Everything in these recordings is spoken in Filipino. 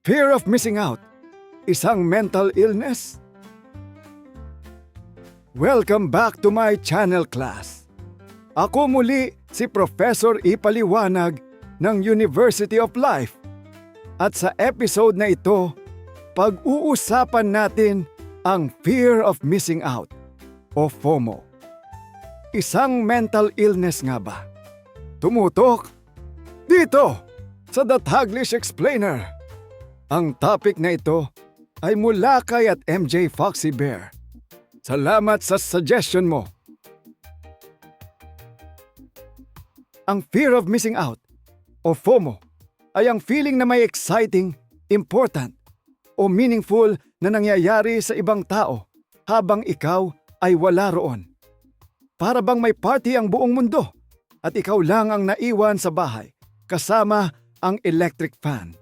Fear of missing out, isang mental illness? Welcome back to my channel, class. Ako muli si Professor Ipaliwanag ng University of Life. At sa episode na ito, pag-uusapan natin ang fear of missing out o FOMO. Isang mental illness nga ba? Tumutok dito sa The Taglish Explainer. Ang topic na ito ay mula kay at MJ Foxy Bear. Salamat sa suggestion mo. Ang fear of missing out o FOMO ay ang feeling na may exciting, important o meaningful na nangyayari sa ibang tao habang ikaw ay wala roon. Para bang may party ang buong mundo at ikaw lang ang naiwan sa bahay kasama ang electric fan.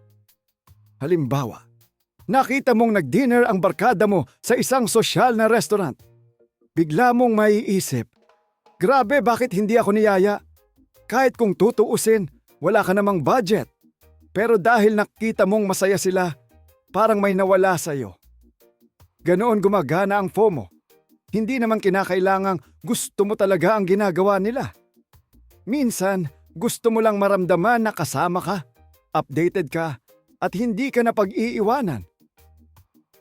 Halimbawa, nakita mong nag-dinner ang barkada mo sa isang sosyal na restaurant. Bigla mong maiisip, grabe bakit hindi ako niyaya? Kahit kung tutuusin, wala ka namang budget. Pero dahil nakita mong masaya sila, parang may nawala sa'yo. Ganoon gumagana ang FOMO. Hindi naman kinakailangang gusto mo talaga ang ginagawa nila. Minsan, gusto mo lang maramdaman na kasama ka, updated ka, at hindi ka na pag-iiwanan.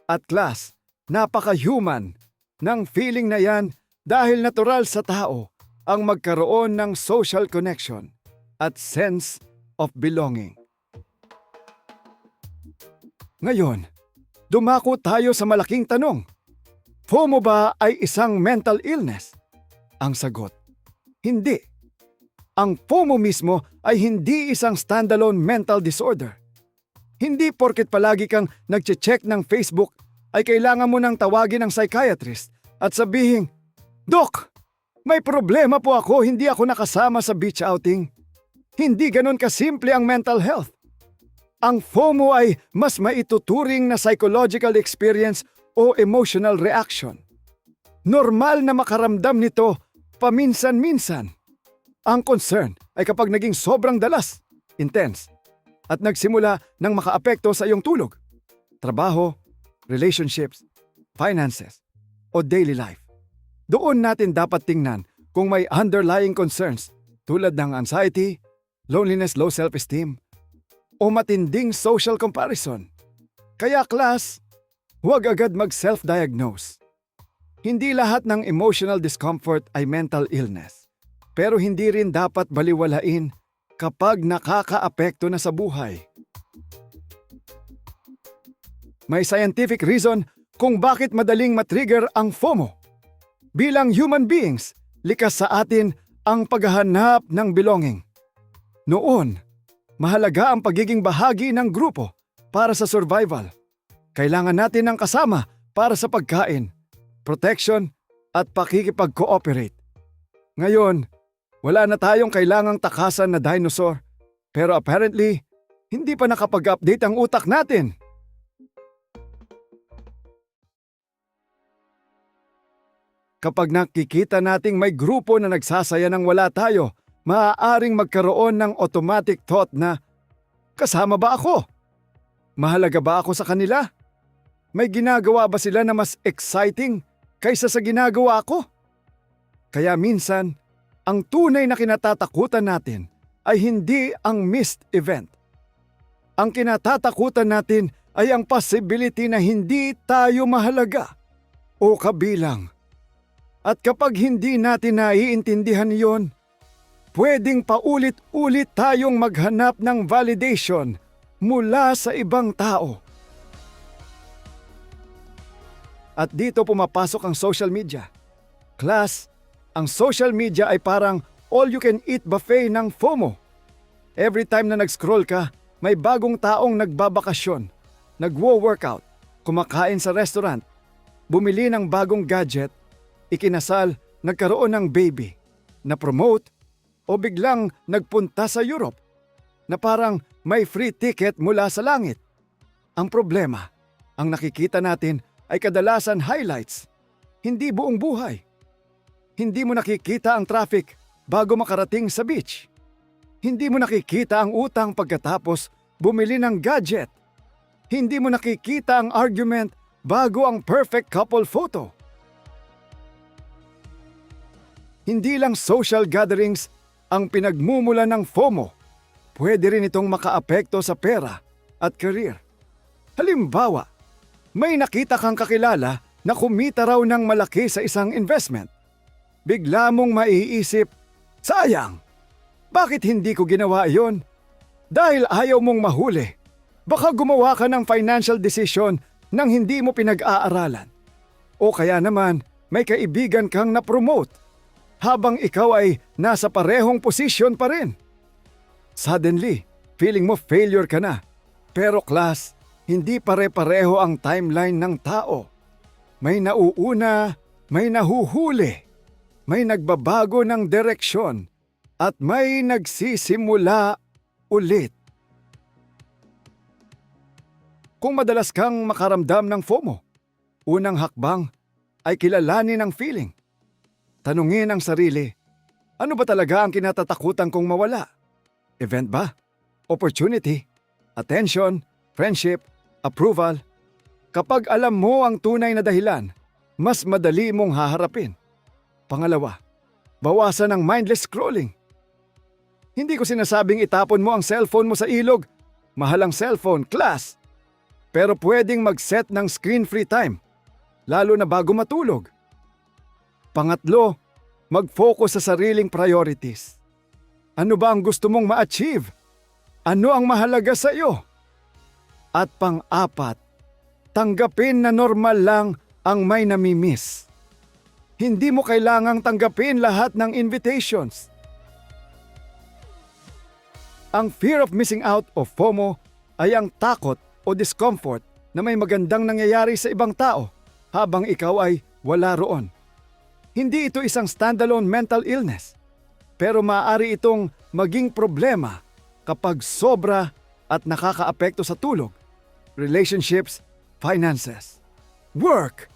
At class, napaka-human ng feeling na yan dahil natural sa tao ang magkaroon ng social connection at sense of belonging. Ngayon, dumako tayo sa malaking tanong. FOMO ba ay isang mental illness? Ang sagot, hindi. Ang FOMO mismo ay hindi isang standalone mental disorder. Hindi porket palagi kang nagche-check ng Facebook ay kailangan mo nang tawagin ng psychiatrist at sabihin, "Doc, may problema po ako, hindi ako nakasama sa beach outing." Hindi ganon kasimple ang mental health. Ang FOMO ay mas maituturing na psychological experience o emotional reaction. Normal na makaramdam nito paminsan-minsan. Ang concern ay kapag naging sobrang dalas, intense, at nagsimula ng makaapekto sa iyong tulog, trabaho, relationships, finances, o daily life. Doon natin dapat tingnan kung may underlying concerns tulad ng anxiety, loneliness, low self-esteem, o matinding social comparison. Kaya class, huwag agad mag-self-diagnose. Hindi lahat ng emotional discomfort ay mental illness, pero hindi rin dapat baliwalain kapag nakakaapekto na sa buhay. May scientific reason kung bakit madaling matrigger ang FOMO. Bilang human beings, likas sa atin ang paghahanap ng belonging. Noon, mahalaga ang pagiging bahagi ng grupo para sa survival. Kailangan natin ng kasama para sa pagkain, protection at pakikipag-cooperate. Ngayon, wala na tayong kailangang takasan na dinosaur, pero apparently, hindi pa nakapag-update ang utak natin. Kapag nakikita nating may grupo na nagsasaya ng wala tayo, maaaring magkaroon ng automatic thought na, kasama ba ako? Mahalaga ba ako sa kanila? May ginagawa ba sila na mas exciting kaysa sa ginagawa ko? Kaya minsan, ang tunay na kinatatakutan natin ay hindi ang missed event. Ang kinatatakutan natin ay ang possibility na hindi tayo mahalaga o kabilang. At kapag hindi natin naiintindihan yon, pwedeng paulit-ulit tayong maghanap ng validation mula sa ibang tao. At dito pumapasok ang social media. Class, ang social media ay parang all-you-can-eat buffet ng FOMO. Every time na nag-scroll ka, may bagong taong nagbabakasyon, nagwo-workout, kumakain sa restaurant, bumili ng bagong gadget, ikinasal, nagkaroon ng baby, na-promote, o biglang nagpunta sa Europe, na parang may free ticket mula sa langit. Ang problema, ang nakikita natin ay kadalasan highlights, hindi buong buhay. Hindi mo nakikita ang traffic bago makarating sa beach. Hindi mo nakikita ang utang pagkatapos bumili ng gadget. Hindi mo nakikita ang argument bago ang perfect couple photo. Hindi lang social gatherings ang pinagmumula ng FOMO. Pwede rin itong makaapekto sa pera at career. Halimbawa, may nakita kang kakilala na kumita raw ng malaki sa isang investment. Bigla mong maiisip, sayang, bakit hindi ko ginawa iyon? Dahil ayaw mong mahuli, baka gumawa ka ng financial decision nang hindi mo pinag-aaralan. O kaya naman, may kaibigan kang na-promote habang ikaw ay nasa parehong posisyon pa rin. Suddenly, feeling mo failure ka na. Pero class, hindi pare-pareho ang timeline ng tao. May nauuna, may nahuhuli, may nagbabago ng direksyon, at may nagsisimula ulit. Kung madalas kang makaramdam ng FOMO, unang hakbang ay kilalanin ang feeling. Tanungin ang sarili, ano ba talaga ang kinatatakutan kong mawala? Event ba? Opportunity? Attention? Friendship? Approval? Kapag alam mo ang tunay na dahilan, mas madali mong haharapin. Pangalawa, bawasan ang mindless scrolling. Hindi ko sinasabing itapon mo ang cellphone mo sa ilog. Mahal ang cellphone, class. Pero pwedeng mag-set ng screen-free time, lalo na bago matulog. Pangatlo, mag-focus sa sariling priorities. Ano ba ang gusto mong ma-achieve? Ano ang mahalaga sa iyo? At pang-apat, tanggapin na normal lang ang may namimiss. Hindi mo kailangang tanggapin lahat ng invitations. Ang fear of missing out o FOMO ay ang takot o discomfort na may magandang nangyayari sa ibang tao habang ikaw ay wala roon. Hindi ito isang standalone mental illness, pero maaari itong maging problema kapag sobra at nakakaapekto sa tulog, relationships, finances, work,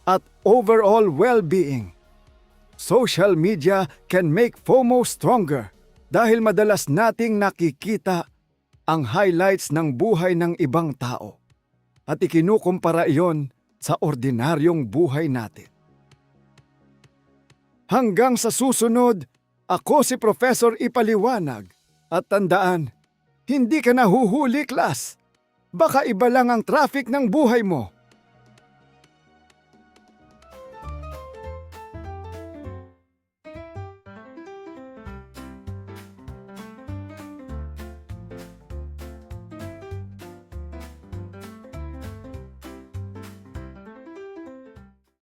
at overall well-being. Social media can make FOMO stronger dahil madalas nating nakikita ang highlights ng buhay ng ibang tao at ikinukumpara iyon sa ordinaryong buhay natin. Hanggang sa susunod, ako si Professor Ipaliwanag at tandaan, hindi ka nahuhuli, class. Baka iba lang ang traffic ng buhay mo.